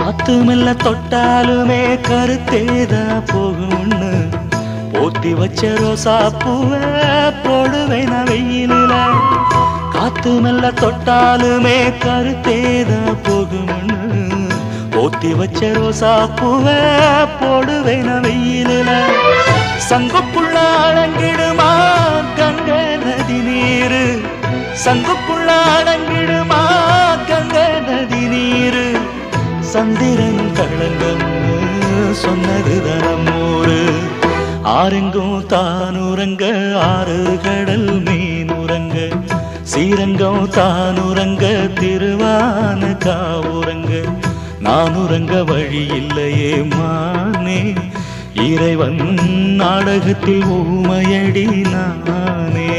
காத்து மெல்ல தொட்டாலுமே கருத்தேதா போகும்னு போத்தி வச்ச ரோசா பூவை போடுவேன் நான் வெயிலில. காத்து மெல்ல தொட்டாலுமே கருத்தேதா போகும்னு போத்தி வச்ச ரோசா பூவை போடுவேன் நான் வெயிலில. சங்குக்குள்ள அடங்கிடுமா கங்கை நதி நீரு, சங்குக்குள்ள அடங்கிடுமா கங்கை நதி நீரு. சந்திரன் களங்கம்னு சொன்னது தனமூரு. ஆரெங்கும் தானுரங்க ஆறு கடல் மீனுரங்க, சீரங்கம் தானுரங்க திருவான காவுரங்க. நானுரங்க வழி இல்லையே மானே, இறைவன் நாடகத்தில் ஊமையடி நானே.